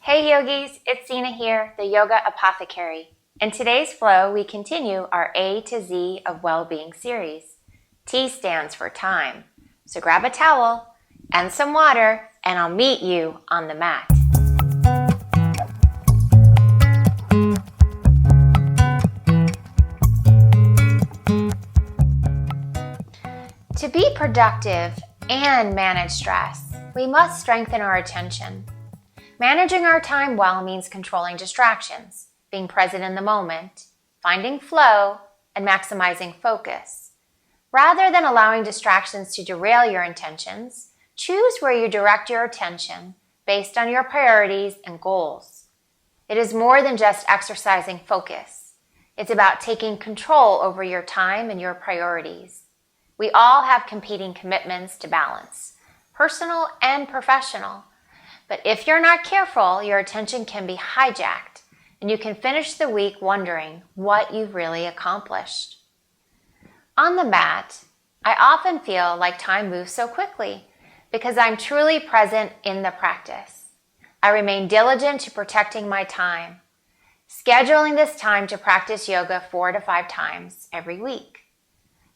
Hey yogis, it's Sina here, the Yoga Apothecary. In today's flow, we continue our A to Z of Wellbeing series. T stands for time, so grab a towel and some water and I'll meet you on the mat. To be productive and manage stress, we must strengthen our attention. Managing our time well means controlling distractions, being present in the moment, finding flow, and maximizing focus. Rather than allowing distractions to derail your intentions, choose where you direct your attention based on your priorities and goals. It is more than just exercising focus. It's about taking control over your time and your priorities. We all have competing commitments to balance, personal and professional. But if you're not careful, your attention can be hijacked, and you can finish the week wondering what you've really accomplished. On the mat, I often feel like time moves so quickly because I'm truly present in the practice. I remain diligent to protecting my time, scheduling this time to practice yoga 4 to 5 times every week.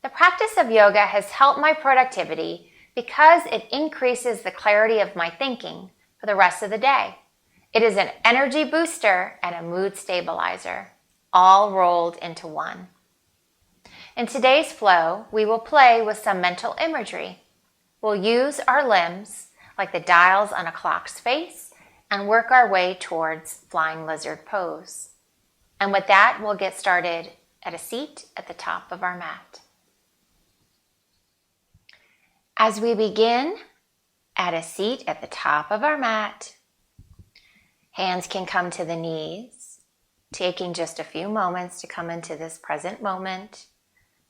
The practice of yoga has helped my productivity because it increases the clarity of my thinking for the rest of the day. It is an energy booster and a mood stabilizer, all rolled into one. In today's flow, we will play with some mental imagery. We'll use our limbs like the dials on a clock's face and work our way towards flying lizard pose. And with that, we'll get started at a seat at the top of our mat. As we begin, at a seat at the top of our mat, hands can come to the knees, taking just a few moments to come into this present moment,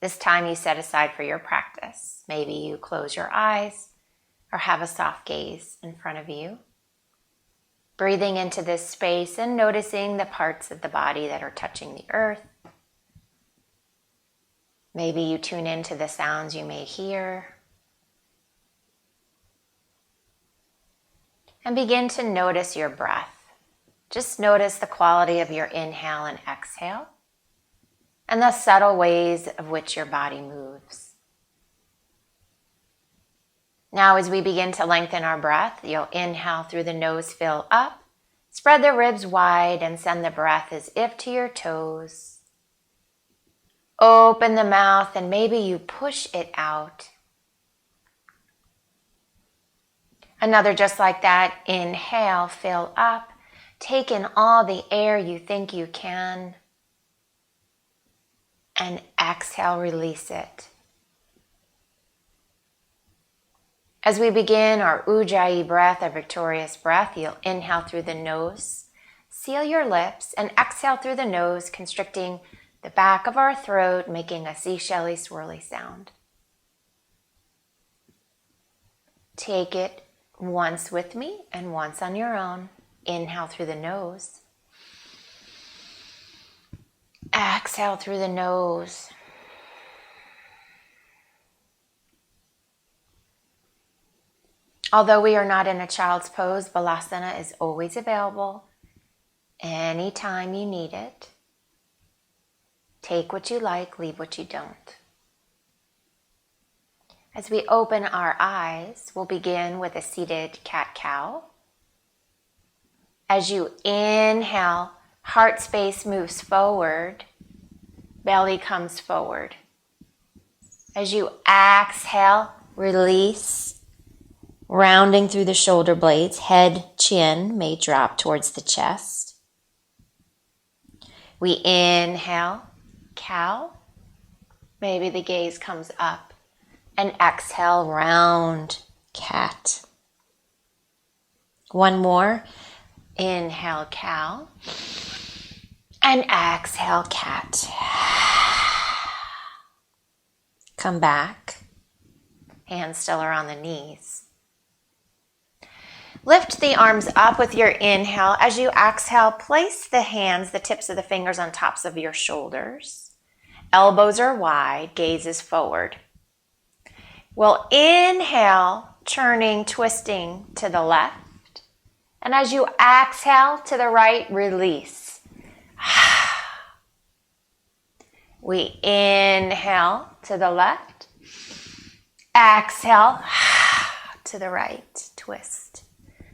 this time you set aside for your practice. Maybe you close your eyes or have a soft gaze in front of you. Breathing into this space and noticing the parts of the body that are touching the earth. Maybe you tune into the sounds you may hear. And begin to notice your breath. Just notice the quality of your inhale and exhale and the subtle ways of which your body moves. Now as we begin to lengthen our breath, you'll inhale through the nose, fill up, spread the ribs wide and send the breath as if to your toes. Open the mouth and maybe you push it out. Another just like that, inhale, fill up, take in all the air you think you can, and exhale, release it. As we begin our Ujjayi breath, our victorious breath, you'll inhale through the nose, seal your lips, and exhale through the nose, constricting the back of our throat, making a seashell-y, swirly sound. Take it once with me and once on your own. Inhale through the nose. Exhale through the nose. Although we are not in a child's pose, Balasana is always available anytime you need it. Take what you like, leave what you don't. As we open our eyes, we'll begin with a seated cat-cow. As you inhale, heart space moves forward, belly comes forward. As you exhale, release, rounding through the shoulder blades, head, chin may drop towards the chest. We inhale, cow, maybe the gaze comes up. And exhale, round cat. One more. Inhale, cow. And exhale, cat. Come back. Hands still are on the knees. Lift the arms up with your inhale. As you exhale, place the hands, the tips of the fingers on tops of your shoulders. Elbows are wide, gaze is forward. We'll inhale, turning, twisting to the left. And as you exhale to the right, release. We inhale to the left. Exhale to the right. Twist.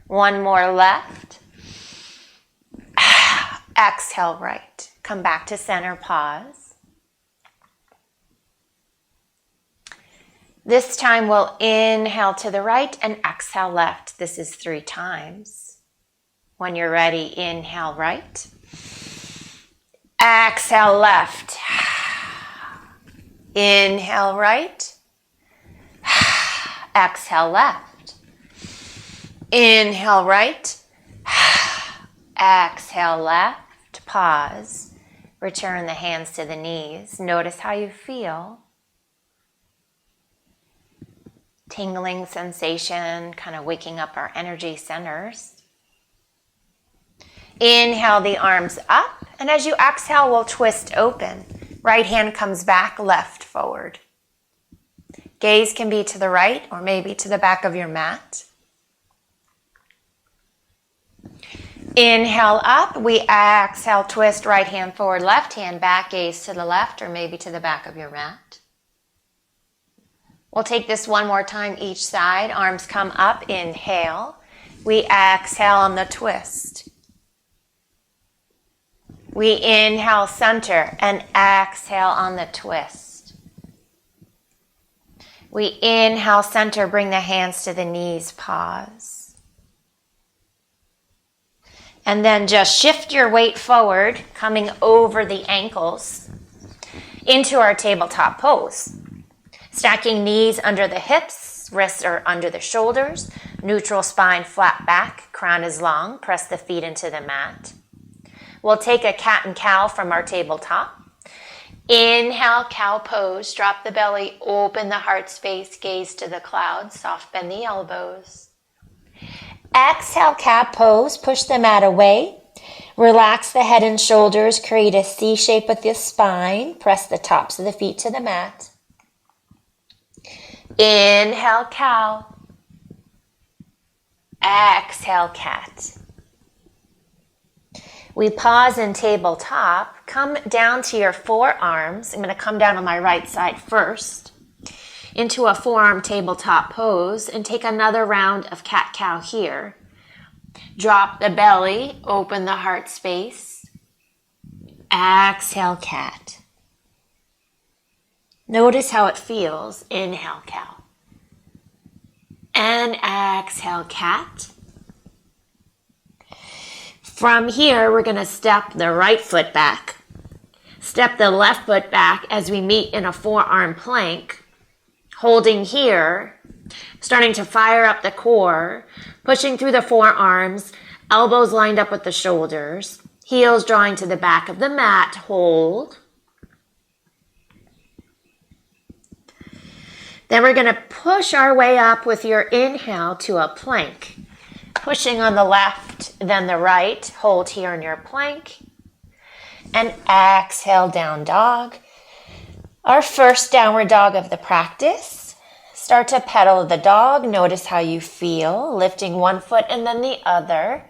One more left. Exhale right. Come back to center, pause. This time we'll inhale to the right and exhale left. This is 3 times. When you're ready, inhale right. Exhale left. Inhale right. Exhale left. Inhale right. Exhale left. Pause. Return the hands to the knees. Notice how you feel. Tingling sensation, kind of waking up our energy centers. Inhale the arms up, and as you exhale, we'll twist open. Right hand comes back, left forward. Gaze can be to the right or maybe to the back of your mat. Inhale up, we exhale, twist, right hand forward, left hand back, gaze to the left or maybe to the back of your mat. We'll take this one more time each side. Arms come up, inhale. We exhale on the twist. We inhale center and exhale on the twist. We inhale center, bring the hands to the knees, pause. And then just shift your weight forward, coming over the ankles into our tabletop pose. Stacking knees under the hips, wrists are under the shoulders, neutral spine, flat back, crown is long, press the feet into the mat. We'll take a cat and cow from our tabletop. Inhale, cow pose, drop the belly, open the heart space, gaze to the clouds, soft bend the elbows. Exhale, cat pose, push the mat away. Relax the head and shoulders, create a C shape with your spine. Press the tops of the feet to the mat. Inhale, cow. Exhale, cat. We pause in tabletop. Come down to your forearms. I'm going to come down on my right side first. Into a forearm tabletop pose and take another round of cat-cow here. Drop the belly, open the heart space. Exhale, cat. Notice how it feels. Inhale, cow. And exhale, cat. From here, we're going to step the right foot back. Step the left foot back as we meet in a forearm plank. Holding here, starting to fire up the core, pushing through the forearms, elbows lined up with the shoulders, heels drawing to the back of the mat, hold. Then we're going to push our way up with your inhale to a plank. Pushing on the left, then the right, hold here in your plank. And exhale, down dog. Our first downward dog of the practice. Start to pedal the dog. Notice how you feel. Lifting one foot and then the other.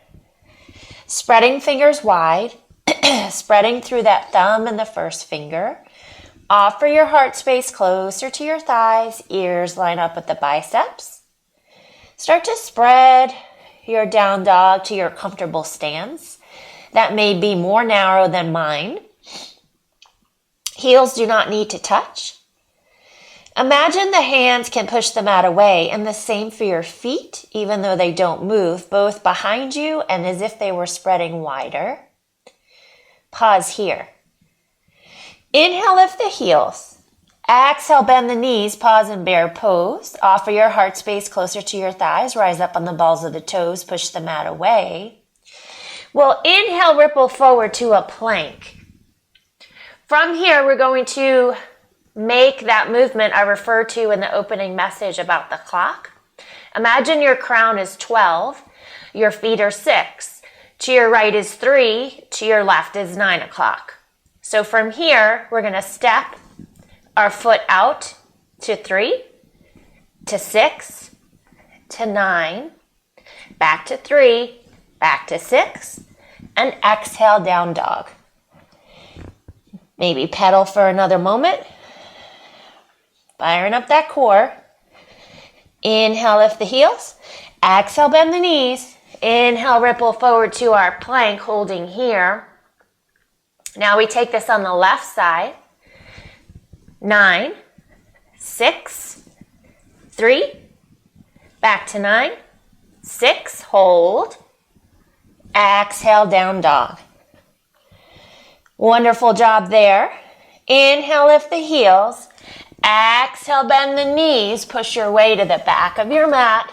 Spreading fingers wide. Spreading through that thumb and the first finger. Offer your heart space closer to your thighs. Ears line up with the biceps. Start to spread your down dog to your comfortable stance. That may be more narrow than mine. Heels do not need to touch. Imagine the hands can push the mat away, and the same for your feet, even though they don't move, both behind you and as if they were spreading wider. Pause here. Inhale, lift the heels. Exhale, bend the knees, pause in bear pose. Offer your heart space closer to your thighs. Rise up on the balls of the toes, push the mat away. We'll inhale, ripple forward to a plank. From here, we're going to make that movement I referred to in the opening message about the clock. Imagine your crown is 12, your feet are 6. To your right is 3, to your left is 9 o'clock. So from here, we're going to step our foot out to 3, to 6, to 9, back to 3, Back to 6. And exhale, down dog. Maybe pedal for another moment. Firing up that core. Inhale, lift the heels. Exhale, bend the knees. Inhale, ripple forward to our plank, holding here. Now we take this on the left side. 9, 6, 3, back to 9, 6, hold. Exhale, down dog. Wonderful job there. Inhale, lift the heels. Exhale, bend the knees. Push your way to the back of your mat.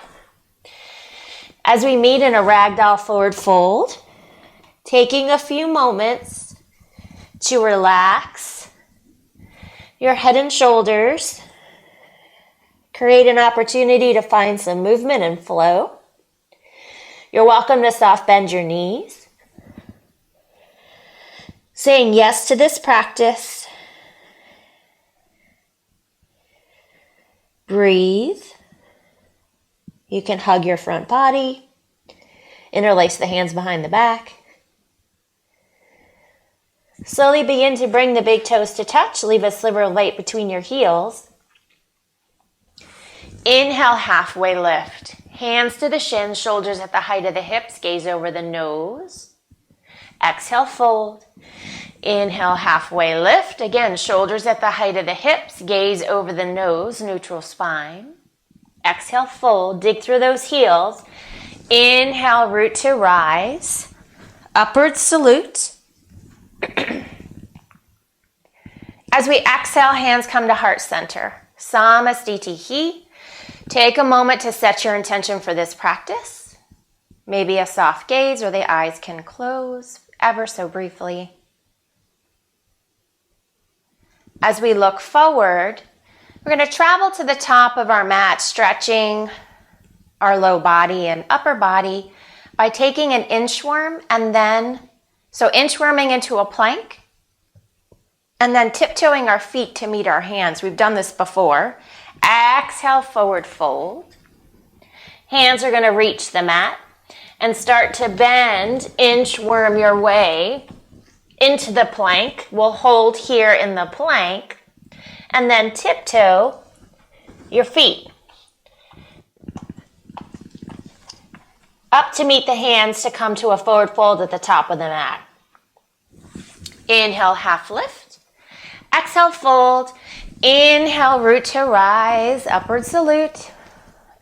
As we meet in a ragdoll forward fold, taking a few moments to relax your head and shoulders, create an opportunity to find some movement and flow. You're welcome to soft bend your knees. Saying yes to this practice. Breathe. You can hug your front body. Interlace the hands behind the back. Slowly begin to bring the big toes to touch. Leave a sliver of light between your heels. Inhale, halfway lift. Hands to the shins, shoulders at the height of the hips. Gaze over the nose. Exhale, fold. Inhale, halfway lift. Again, shoulders at the height of the hips. Gaze over the nose, neutral spine. Exhale, fold. Dig through those heels. Inhale, root to rise. Upward salute. As we exhale, hands come to heart center. Namaste. Take a moment to set your intention for this practice. Maybe a soft gaze or the eyes can close ever so briefly. As we look forward, we're going to travel to the top of our mat, stretching our low body and upper body by taking an inchworm and then, so inchworming into a plank and then tiptoeing our feet to meet our hands. We've done this before. Exhale, forward fold. Hands are going to reach the mat and start to bend, inchworm your way into the plank. We'll hold here in the plank and then tiptoe your feet up to meet the hands to come to a forward fold at the top of the mat. Inhale, half lift. Exhale, fold. Inhale, root to rise, upward salute.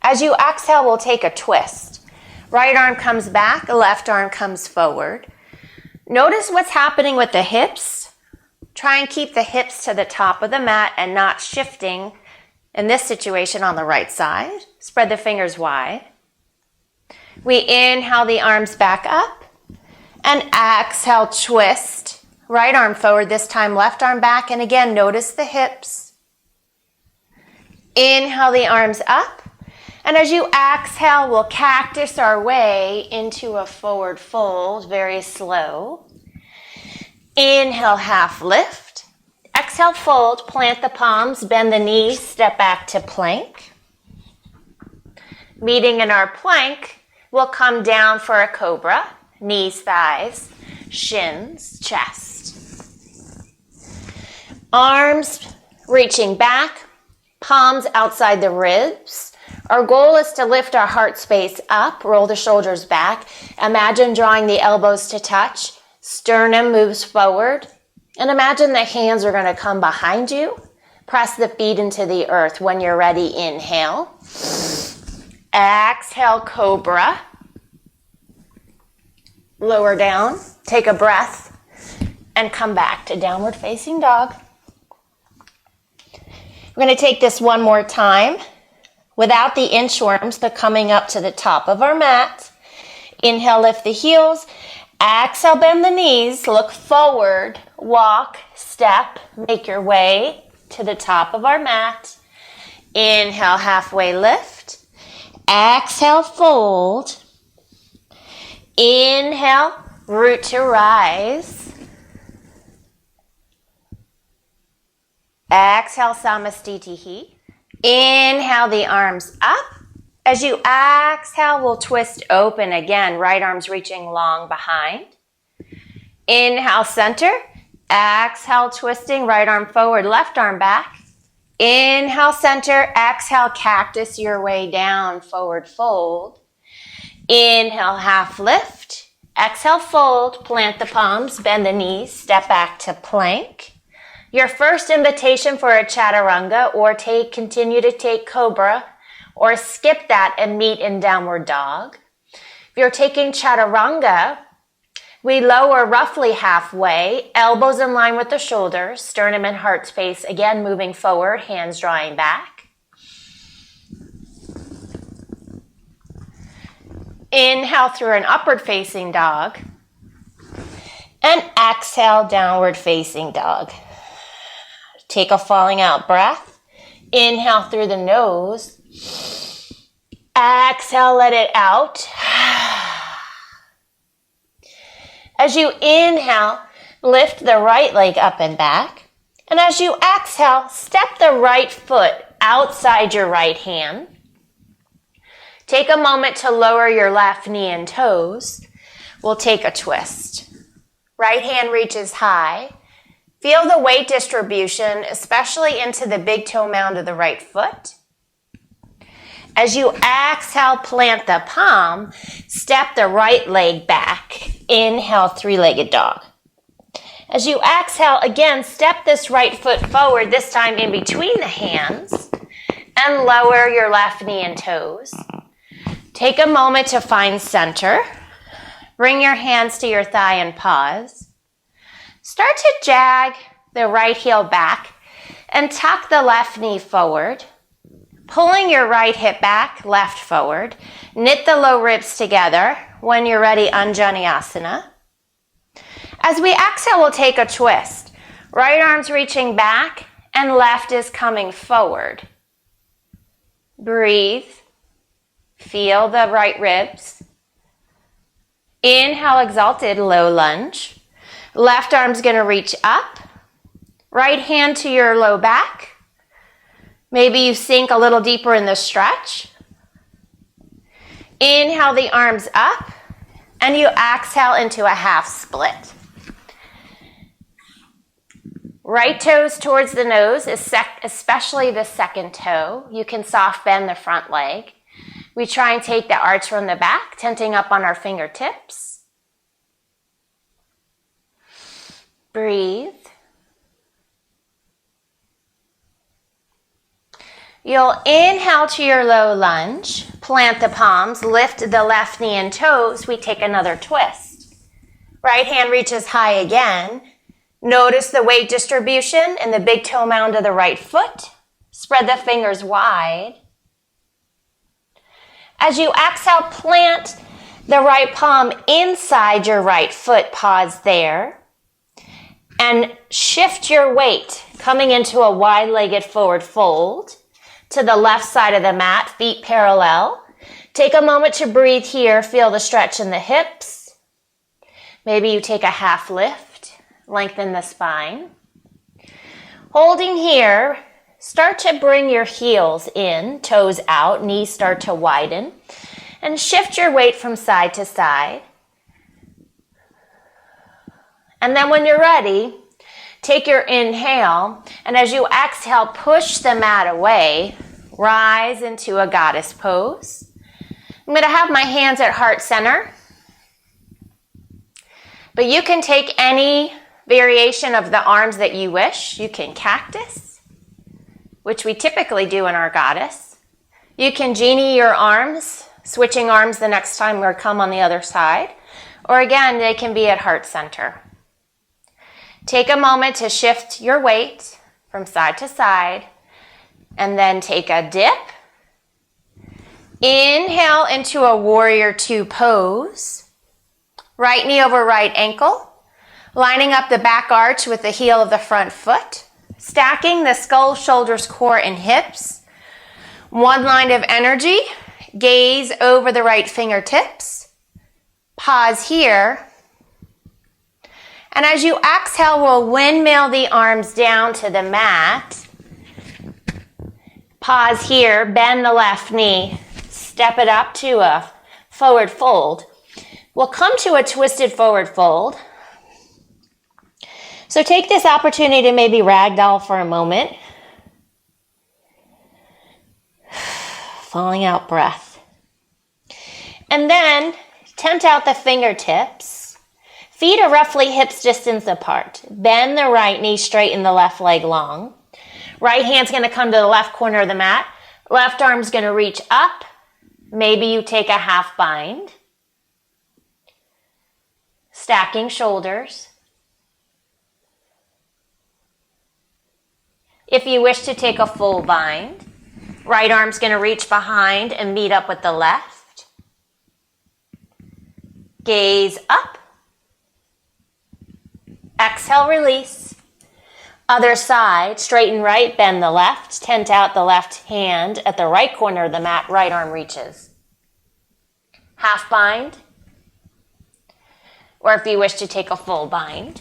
As you exhale, we'll take a twist. Right arm comes back, left arm comes forward. Notice what's happening with the hips. Try and keep the hips to the top of the mat and not shifting, in this situation, on the right side. Spread the fingers wide. We inhale the arms back up and exhale, twist. Right arm forward, this time left arm back. And again, notice the hips. Inhale the arms up. And as you exhale, we'll cactus our way into a forward fold, very slow. Inhale, half lift. Exhale, fold, plant the palms, bend the knees, step back to plank. Meeting in our plank, we'll come down for a cobra, knees, thighs, shins, chest. Arms reaching back, palms outside the ribs. Our goal is to lift our heart space up, roll the shoulders back. Imagine drawing the elbows to touch. Sternum moves forward. And imagine the hands are going to come behind you. Press the feet into the earth. When you're ready, inhale. Exhale, cobra. Lower down. Take a breath. And come back to downward facing dog. We're going to take this one more time. Without the inchworms, they're coming up to the top of our mat. Inhale, lift the heels. Exhale, bend the knees. Look forward. Walk, step, make your way to the top of our mat. Inhale, halfway lift. Exhale, fold. Inhale, root to rise. Exhale, Samastitihi. Inhale the arms up. As you exhale, we'll twist open again, right arm's reaching long behind. Inhale, center. Exhale, twisting, right arm forward, left arm back. Inhale, center. Exhale, cactus your way down, forward fold. Inhale, half lift. Exhale, fold, plant the palms, bend the knees, step back to plank. Your first invitation for a chaturanga, or continue to take cobra, or skip that and meet in downward dog. If you're taking chaturanga, we lower roughly halfway, elbows in line with the shoulders, sternum and heart space, again moving forward, hands drawing back. Inhale through an upward facing dog. And exhale, downward facing dog. Take a falling out breath. Inhale through the nose. Exhale, let it out. As you inhale, lift the right leg up and back. And as you exhale, step the right foot outside your right hand. Take a moment to lower your left knee and toes. We'll take a twist. Right hand reaches high. Feel the weight distribution, especially into the big toe mound of the right foot. As you exhale, plant the palm, step the right leg back. Inhale, three-legged dog. As you exhale, again, step this right foot forward, this time in between the hands, and lower your left knee and toes. Take a moment to find center. Bring your hands to your thigh and pause. Start to jag the right heel back and tuck the left knee forward. Pulling your right hip back, left forward. Knit the low ribs together. When you're ready, Anjaneyasana. As we exhale, we'll take a twist. Right arm's reaching back and left is coming forward. Breathe. Feel the right ribs. Inhale, exalted, low lunge. Left arm's going to reach up. Right hand to your low back. Maybe you sink a little deeper in the stretch. Inhale the arms up, and you exhale into a half split. Right toes towards the nose, especially the second toe. You can soft bend the front leg. We try and take the arch from the back, tenting up on our fingertips. Breathe. You'll inhale to your low lunge, plant the palms, lift the left knee and toes. We take another twist. Right hand reaches high again. Notice the weight distribution in the big toe mound of the right foot. Spread the fingers wide. As you exhale, plant the right palm inside your right foot. Pause there. And shift your weight, coming into a wide-legged forward fold. To the left side of the mat, feet parallel. Take a moment to breathe here. Feel the stretch in the hips. Maybe you take a half lift. Lengthen the spine. Holding here, start to bring your heels in, toes out, knees start to widen. And shift your weight from side to side. And then when you're ready, take your inhale, and as you exhale, push the mat away. Rise into a goddess pose. I'm going to have my hands at heart center. But you can take any variation of the arms that you wish. You can cactus, which we typically do in our goddess. You can genie your arms, switching arms the next time we come on the other side. Or again, they can be at heart center. Take a moment to shift your weight from side to side, and then take a dip. Inhale into a warrior two pose. Right knee over right ankle, lining up the back arch with the heel of the front foot, stacking the skull, shoulders, core, and hips. One line of energy, gaze over the right fingertips. Pause here. And as you exhale, we'll windmill the arms down to the mat. Pause here, bend the left knee, step it up to a forward fold. We'll come to a twisted forward fold. So take this opportunity to maybe ragdoll for a moment. Falling out breath. And then tent out the fingertips. Feet are roughly hips distance apart. Bend the right knee, straighten the left leg long. Right hand's going to come to the left corner of the mat. Left arm's going to reach up. Maybe you take a half bind. Stacking shoulders. If you wish to take a full bind, right arm's going to reach behind and meet up with the left. Gaze up. Exhale, release. Other side, straighten right, bend the left, tent out the left hand at the right corner of the mat, right arm reaches. Half bind, or if you wish to take a full bind.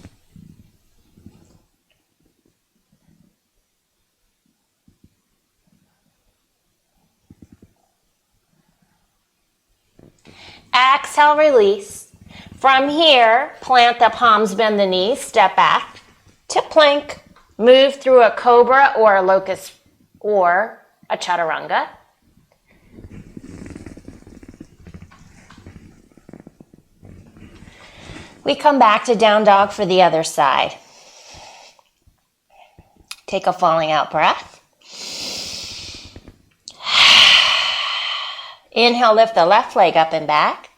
Exhale, release. From here, plant the palms, bend the knees, step back to plank. Move through a cobra or a locust or a chaturanga. We come back to down dog for the other side. Take a falling out breath. Inhale, lift the left leg up and back.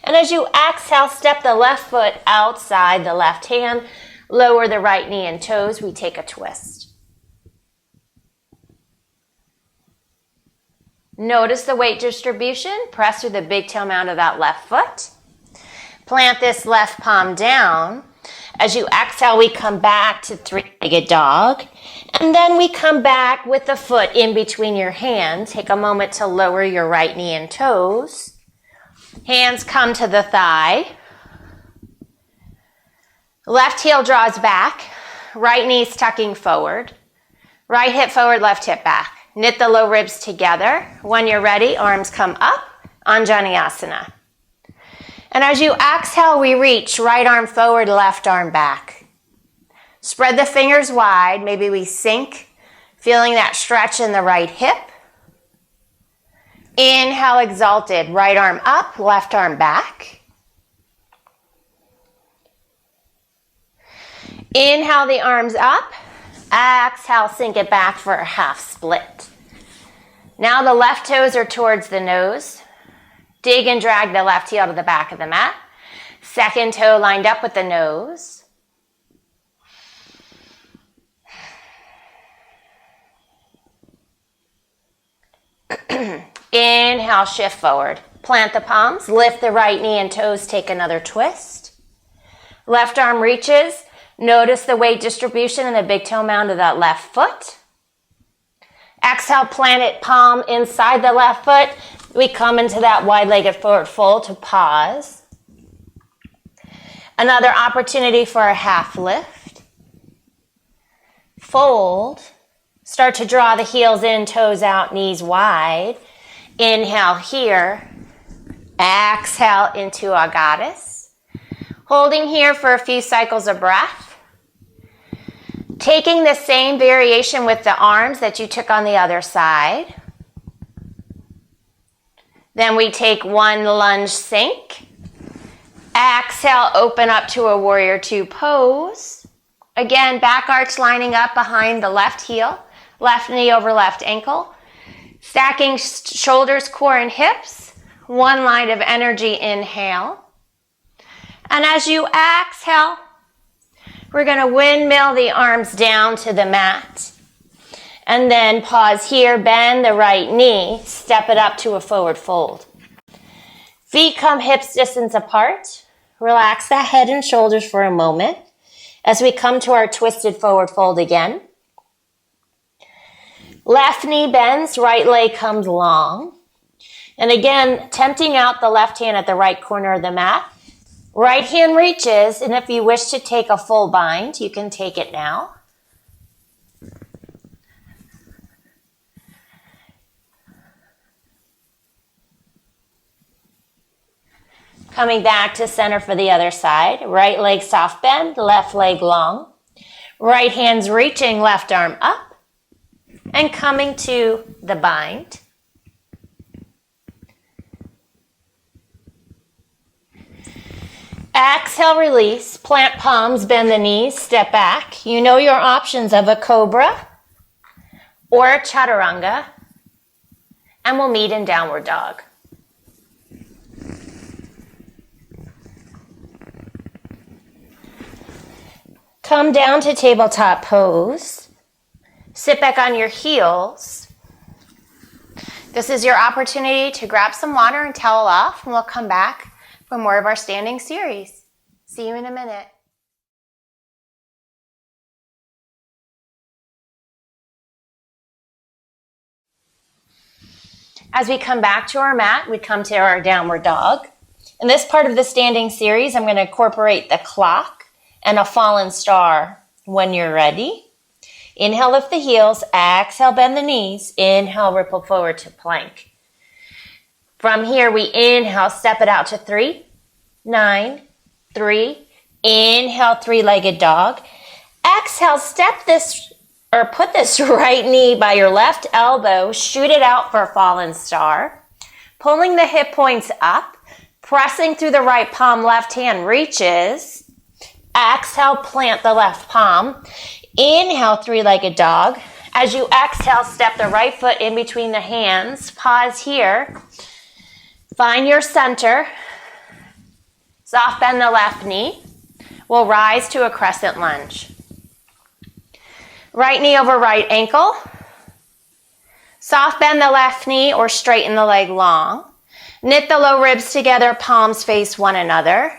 And as you exhale, step the left foot outside the left hand. Lower the right knee and toes. We take a twist. Notice the weight distribution. Press through the big toe mound of that left foot. Plant this left palm down. As you exhale, we come back to three-legged dog. And then we come back with the foot in between your hands. Take a moment to lower your right knee and toes. Hands come to the thigh. Left heel draws back. Right knee's tucking forward. Right hip forward, left hip back. Knit the low ribs together. When you're ready, arms come up. Anjaneyasana. And as you exhale, we reach right arm forward, left arm back. Spread the fingers wide. Maybe we sink, feeling that stretch in the right hip. Inhale, exalted. Right arm up, left arm back. Inhale the arms up. Exhale, sink it back for a half split. Now the left toes are towards the nose. Dig and drag the left heel to the back of the mat. Second toe lined up with the nose. Inhale, shift forward. Plant the palms, lift the right knee and toes, take another twist. Left arm reaches. Notice the weight distribution in the big toe mound of that left foot. Exhale, plant it palm inside the left foot. We come into that wide-legged forward fold to pause. Another opportunity for a half lift. Fold. Start to draw the heels in, toes out, knees wide. Inhale here. Exhale into a goddess. Holding here for a few cycles of breath. Taking the same variation with the arms that you took on the other side. Then we take one lunge sink. Exhale, open up to a warrior two pose. Again, back arch lining up behind the left heel. Left knee over left ankle. Stacking shoulders, core, and hips. One line of energy, inhale. And as you exhale, we're going to windmill the arms down to the mat. And then pause here, bend the right knee, step it up to a forward fold. Feet come hips distance apart. Relax the head and shoulders for a moment as we come to our twisted forward fold again. Left knee bends, right leg comes long. And again, tempting out the left hand at the right corner of the mat. Right hand reaches, and if you wish to take a full bind, you can take it now. Coming back to center for the other side. Right leg soft bend, left leg long. Right hand's reaching, left arm up. And coming to the bind. Exhale, release. Plant palms, bend the knees, step back. You know your options of a cobra or a chaturanga. And we'll meet in downward dog. Come down to tabletop pose. Sit back on your heels. This is your opportunity to grab some water and towel off, and we'll come back for more of our standing series. See you in a minute. As we come back to our mat, we come to our downward dog. In this part of the standing series, I'm going to incorporate the clock and a fallen star when you're ready. Inhale, lift the heels. Exhale, bend the knees. Inhale, ripple forward to plank. From here, we inhale, step it out to 3, 9, 3. Inhale, three-legged dog. Exhale, step this or put this right knee by your left elbow. Shoot it out for a fallen star. Pulling the hip points up. Pressing through the right palm, left hand reaches. Exhale, plant the left palm. Inhale, three-legged dog. As you exhale, step the right foot in between the hands. Pause here. Find your center. Soft bend the left knee. We'll rise to a crescent lunge. Right knee over right ankle. Soft bend the left knee or straighten the leg long. Knit the low ribs together, palms face one another.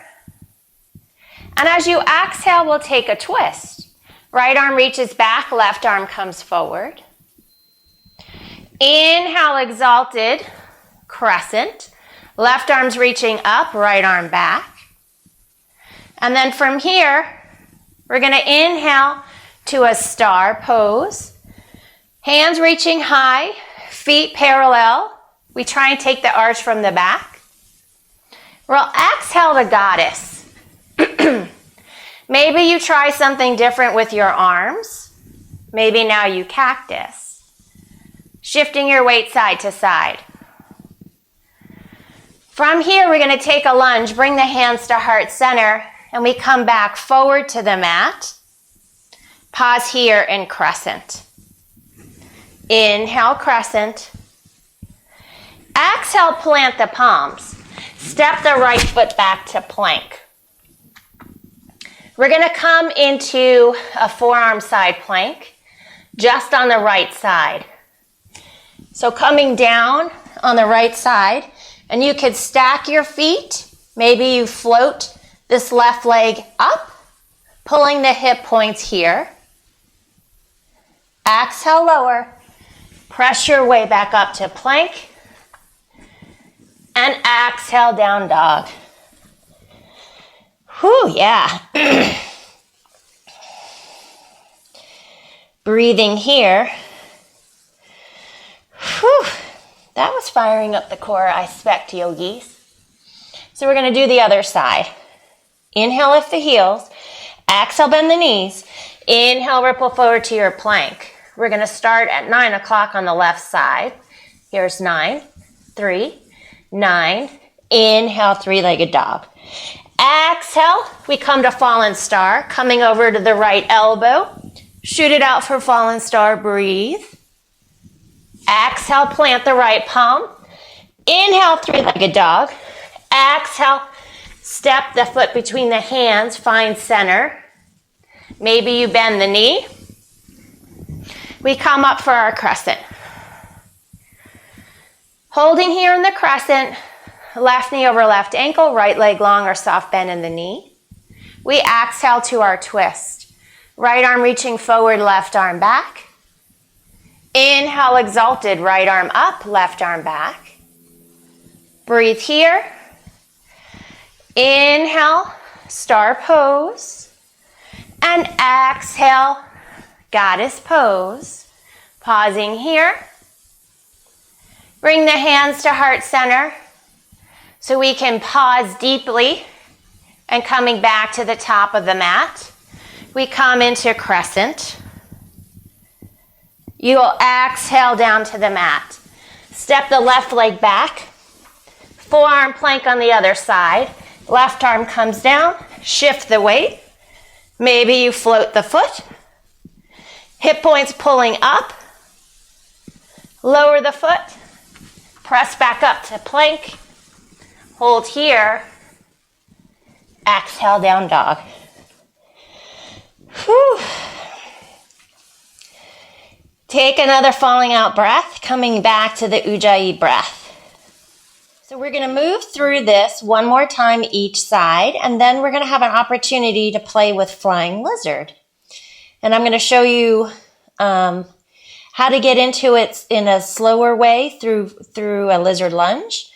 And as you exhale, we'll take a twist. Right arm reaches back, left arm comes forward. Inhale, exalted, crescent. Left arm's reaching up, right arm back. And then from here, we're going to inhale to a star pose. Hands reaching high, feet parallel. We try and take the arch from the back. We'll exhale to goddess. Maybe you try something different with your arms. Maybe now you cactus. Shifting your weight side to side. From here, we're going to take a lunge, bring the hands to heart center, and we come back forward to the mat. Pause here in crescent. Inhale, crescent. Exhale, plant the palms. Step the right foot back to plank. We're going to come into a forearm side plank, just on the right side. So coming down on the right side, and you could stack your feet. Maybe you float this left leg up, pulling the hip points here. Exhale, lower. Press your way back up to plank. And exhale, down dog. Whew, yeah. Breathing here. Whew, that was firing up the core, I expect, yogis. So we're going to do the other side. Inhale, lift the heels. Exhale, bend the knees. Inhale, ripple forward to your plank. We're going to start at 9 o'clock on the left side. Here's 9, 3, 9. Inhale, three-legged dog. Exhale, we come to fallen star, coming over to the right elbow. Shoot it out for fallen star, breathe. Exhale, plant the right palm. Inhale, three-legged dog. Exhale, step the foot between the hands, find center. Maybe you bend the knee. We come up for our crescent. Holding here in the crescent, left knee over left ankle, right leg long or soft bend in the knee. We exhale to our twist. Right arm reaching forward, left arm back. Inhale, exalted, right arm up, left arm back. Breathe here. Inhale, star pose. And exhale, goddess pose. Pausing here. Bring the hands to heart center. So we can pause deeply and coming back to the top of the mat. We come into crescent. You will exhale down to the mat. Step the left leg back. Forearm plank on the other side. Left arm comes down. Shift the weight. Maybe you float the foot. Hip points pulling up. Lower the foot. Press back up to plank. Hold here. Exhale, down dog. Whew. Take another falling out breath, coming back to the Ujjayi breath. So we're going to move through this one more time each side, and then we're going to have an opportunity to play with flying lizard. And I'm going to show you how to get into it in a slower way through a lizard lunge.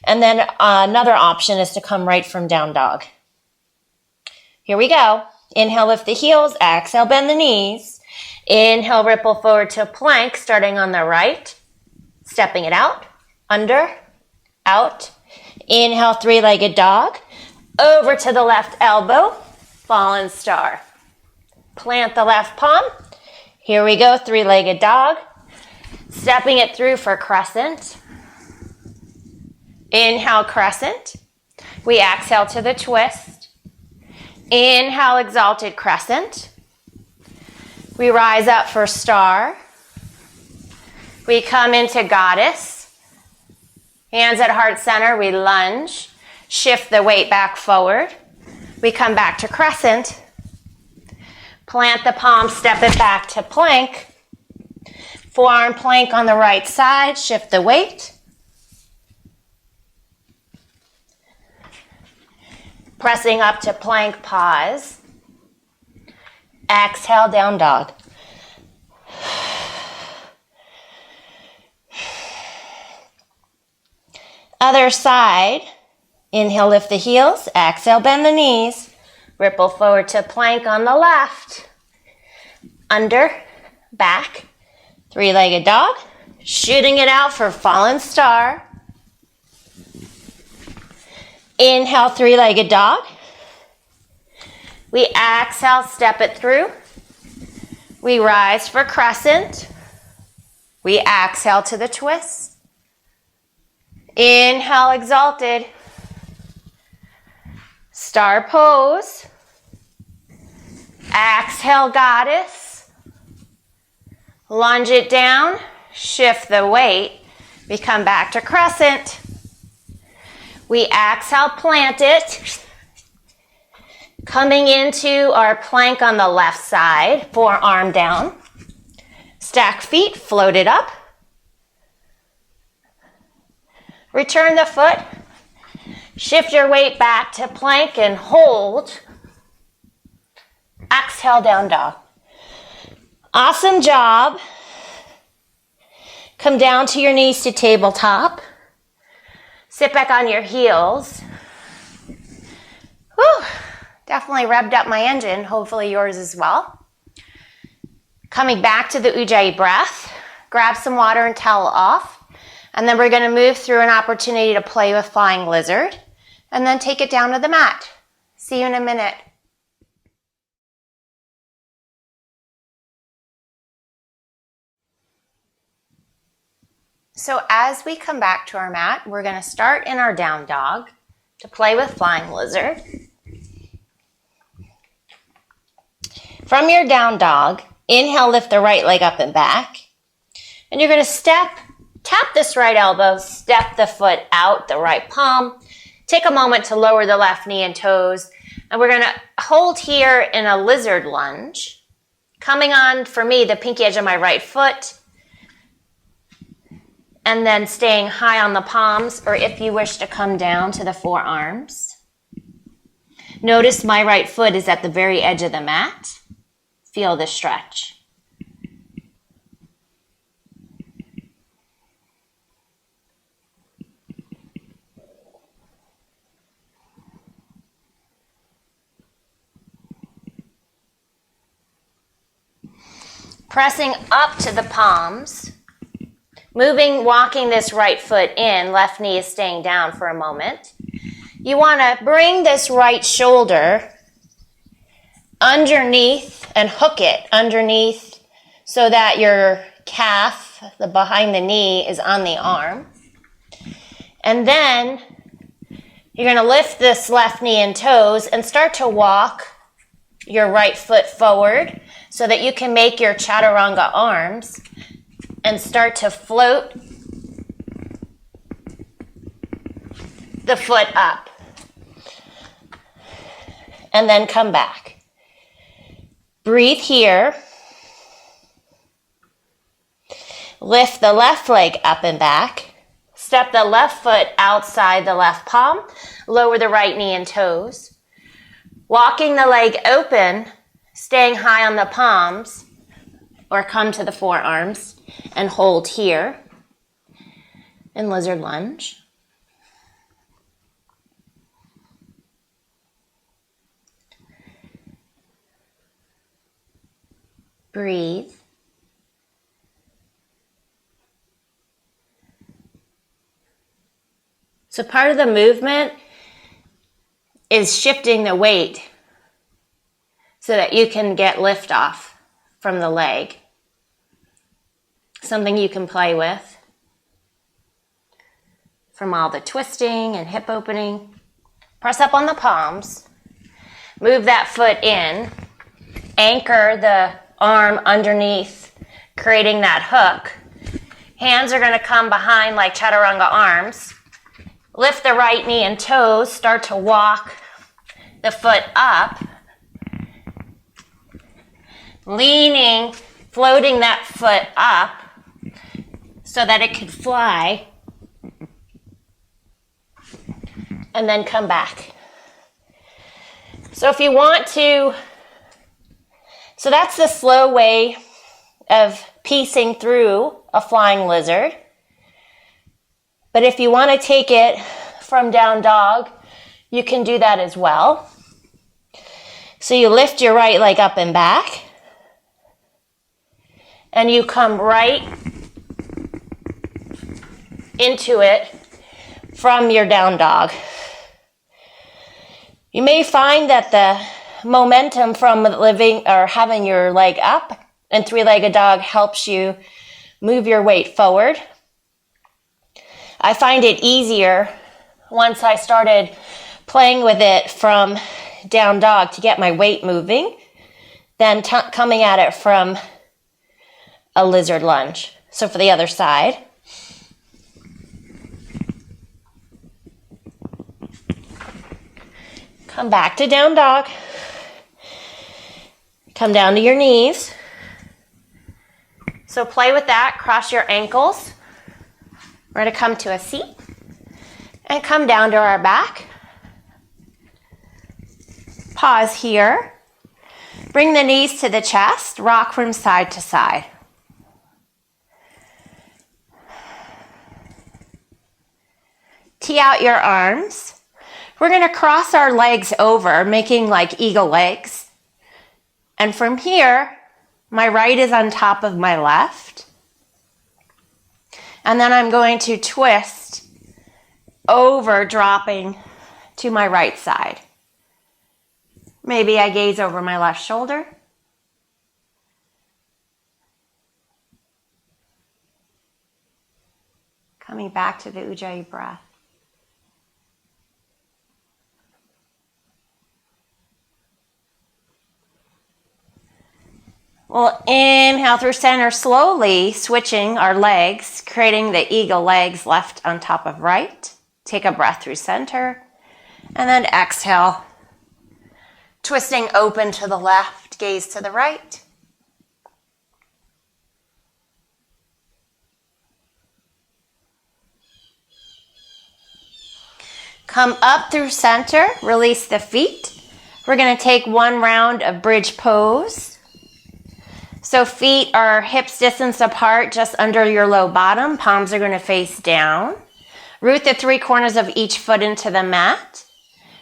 And then another option is to come right from down dog. Here we go. Inhale, lift the heels. Exhale, bend the knees. Inhale, ripple forward to plank, starting on the right. Stepping it out. Under. Out. Inhale, three-legged dog. Over to the left elbow. Fallen star. Plant the left palm. Here we go, three-legged dog. Stepping it through for crescent. Inhale, crescent. We exhale to the twist. Inhale, exalted crescent. We rise up for star. We come into goddess. Hands at heart center, we lunge. Shift the weight back forward. We come back to crescent. Plant the palm, step it back to plank. Forearm plank on the right side, shift the weight. Pressing up to plank, pause. Exhale, down dog. Other side. Inhale, lift the heels. Exhale, bend the knees. Ripple forward to plank on the left. Under, back. Three-legged dog. Shooting it out for fallen star. Inhale, three-legged dog. We exhale, step it through. We rise for crescent. We exhale to the twist. Inhale, exalted. Star pose. Exhale, goddess. Lunge it down. Shift the weight. We come back to crescent. We exhale, plant it. Coming into our plank on the left side, forearm down. Stack feet, float it up. Return the foot. Shift your weight back to plank and hold. Exhale, down dog. Awesome job. Come down to your knees to tabletop. Sit back on your heels. Whew. Definitely revved up my engine, hopefully yours as well. Coming back to the Ujjayi breath, grab some water and towel off, and then we're going to move through an opportunity to play with flying lizard, and then take it down to the mat. See you in a minute. So as we come back to our mat, we're going to start in our down dog to play with flying lizard. From your down dog, inhale, lift the right leg up and back. And you're going to tap this right elbow, step the foot out, the right palm. Take a moment to lower the left knee and toes. And we're going to hold here in a lizard lunge. Coming on, for me, the pinky edge of my right foot. And then staying high on the palms, or if you wish to come down to the forearms. Notice my right foot is at the very edge of the mat. Feel the stretch. Pressing up to the palms. Walking this right foot in, left knee is staying down for a moment. You want to bring this right shoulder underneath and hook it underneath so that your calf, the behind the knee, is on the arm. And then you're going to lift this left knee and toes and start to walk your right foot forward so that you can make your chaturanga arms and start to float the foot up. And then come back. Breathe here. Lift the left leg up and back. Step the left foot outside the left palm. Lower the right knee and toes. Walking the leg open, staying high on the palms, or come to the forearms and hold here in lizard lunge. Breathe. So part of the movement is shifting the weight so that you can get lift off from the leg. Something you can play with from all the twisting and hip opening. Press up on the palms. Move that foot in. Anchor the arm underneath, creating that hook. Hands are going to come behind like chaturanga arms. Lift the right knee and toes. Start to walk the foot up. Leaning, floating that foot up so that it could fly. And then come back. So if you want to, so that's the slow way of piecing through a flying lizard. But if you want to take it from down dog, you can do that as well. So you lift your right leg up and back. And you come right into it from your down dog. You may find that the momentum from living or having your leg up and three-legged dog helps you move your weight forward. I find it easier once I started playing with it from down dog to get my weight moving than coming at it from a lizard lunge. So for the other side. Come back to down dog. Come down to your knees. So play with that. Cross your ankles. We're going to come to a seat and come down to our back. Pause here. Bring the knees to the chest. Rock from side to side. Tee out your arms. We're going to cross our legs over, making like eagle legs. And from here, my right is on top of my left. And then I'm going to twist over, dropping to my right side. Maybe I gaze over my left shoulder. Coming back to the Ujjayi breath. We'll inhale through center, slowly switching our legs, creating the eagle legs left on top of right. Take a breath through center, and then exhale, twisting open to the left, gaze to the right. Come up through center, release the feet. We're going to take one round of bridge pose. So feet are hips distance apart, just under your low bottom. Palms are going to face down. Root the three corners of each foot into the mat.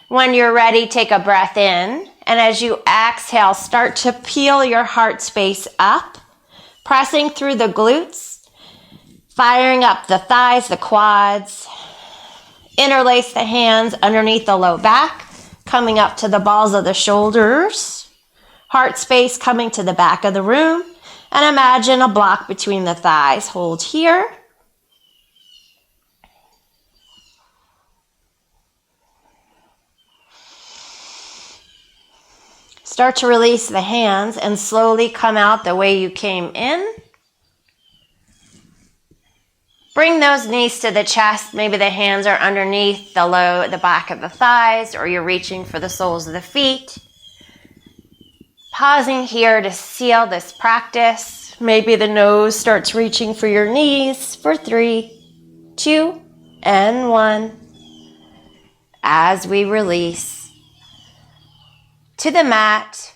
When you're ready, take a breath in. And as you exhale, start to peel your heart space up, pressing through the glutes, Firing up the thighs, the quads. Interlace the hands underneath the low back, coming up to the balls of the shoulders. Heart space coming to the back of the room. And imagine a block between the thighs. Hold here. Start to release the hands and slowly come out the way you came in. Bring those knees to the chest. Maybe the hands are underneath the back of the thighs, or you're reaching for the soles of the feet. Pausing here to seal this practice. Maybe the nose starts reaching for your knees for 3, 2, and 1. As we release to the mat,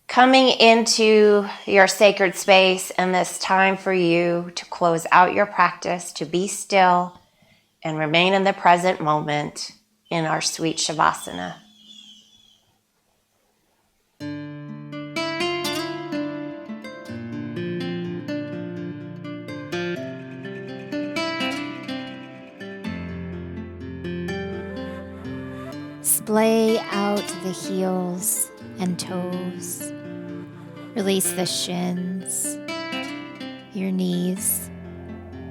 coming into your sacred space, and this time for you to close out your practice, to be still and remain in the present moment in our sweet Shavasana. Splay out the heels and toes. Release the shins, your knees,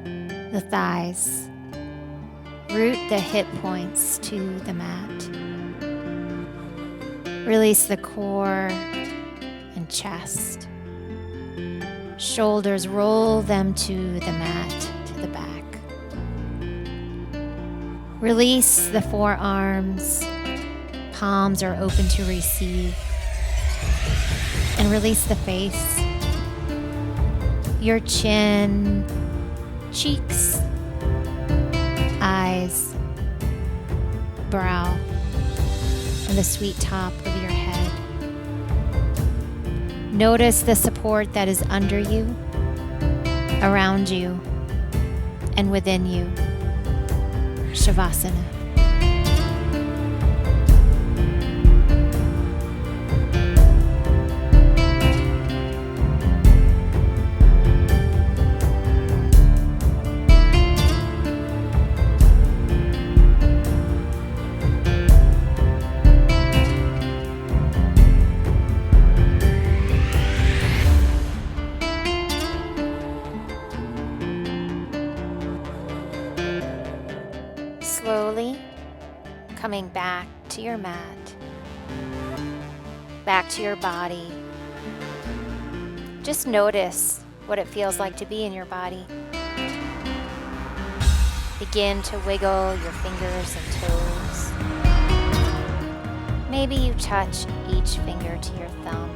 the thighs. Root the hip points to the mat. Release the core and chest. Shoulders, roll them to the mat, to the back. Release the forearms. Palms are open to receive. And release the face, your chin, cheeks, eyes, brow, and the sweet top of your head. Notice the support that is under you, around you, and within you. Shavasana. Slowly coming back to your mat, back to your body. Just notice what it feels like to be in your body. Begin to wiggle your fingers and toes. Maybe you touch each finger to your thumb.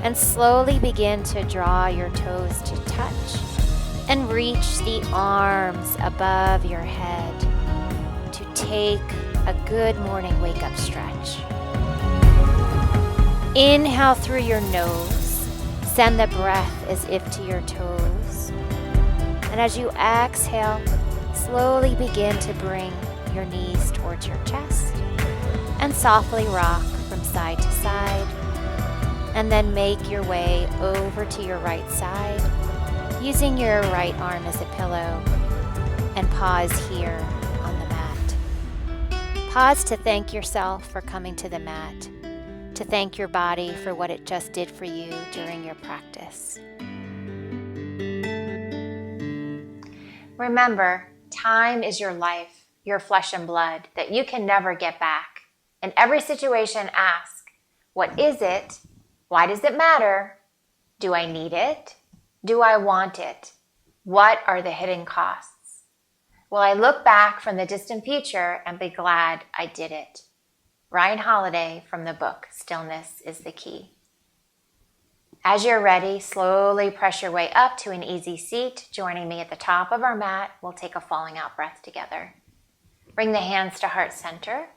And slowly begin to draw your toes to touch. And reach the arms above your head to take a good morning wake-up stretch. Inhale through your nose. Send the breath as if to your toes. And as you exhale, slowly begin to bring your knees towards your chest and softly rock from side to side. And then make your way over to your right side, using your right arm as a pillow, and pause here on the mat. Pause to thank yourself for coming to the mat, to thank your body for what it just did for you during your practice. Remember, time is your life, your flesh and blood, that you can never get back. In every situation, ask, what is it? Why does it matter? Do I need it? Do I want it? What are the hidden costs? Will I look back from the distant future and be glad I did it? Ryan Holiday from the book, Stillness is the Key. As you're ready, slowly press your way up to an easy seat. Joining me at the top of our mat, we'll take a falling out breath together. Bring the hands to heart center.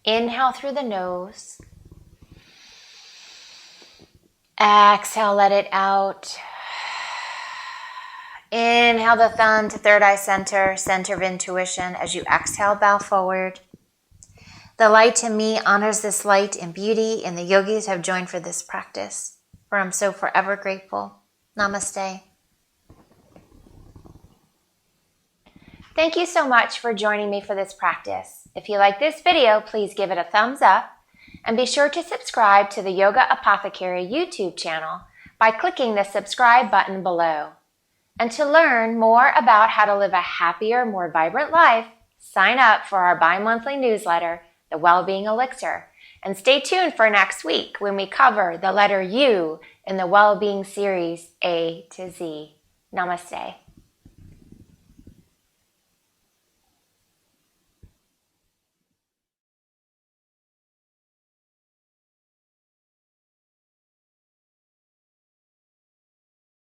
Inhale through the nose. Exhale, let it out. Inhale the thumb to third eye center, center of intuition. As you exhale, bow forward. The light to me honors this light and beauty, and the yogis have joined for this practice. for I'm so forever grateful. Namaste. Thank you so much for joining me for this practice. If you like this video, please give it a thumbs up and be sure to subscribe to the Yoga Apothecary YouTube channel by clicking the subscribe button below. And to learn more about how to live a happier, more vibrant life, sign up for our bi-monthly newsletter, The Wellbeing Elixir, and stay tuned for next week when we cover the letter U in the Wellbeing series A to Z. Namaste.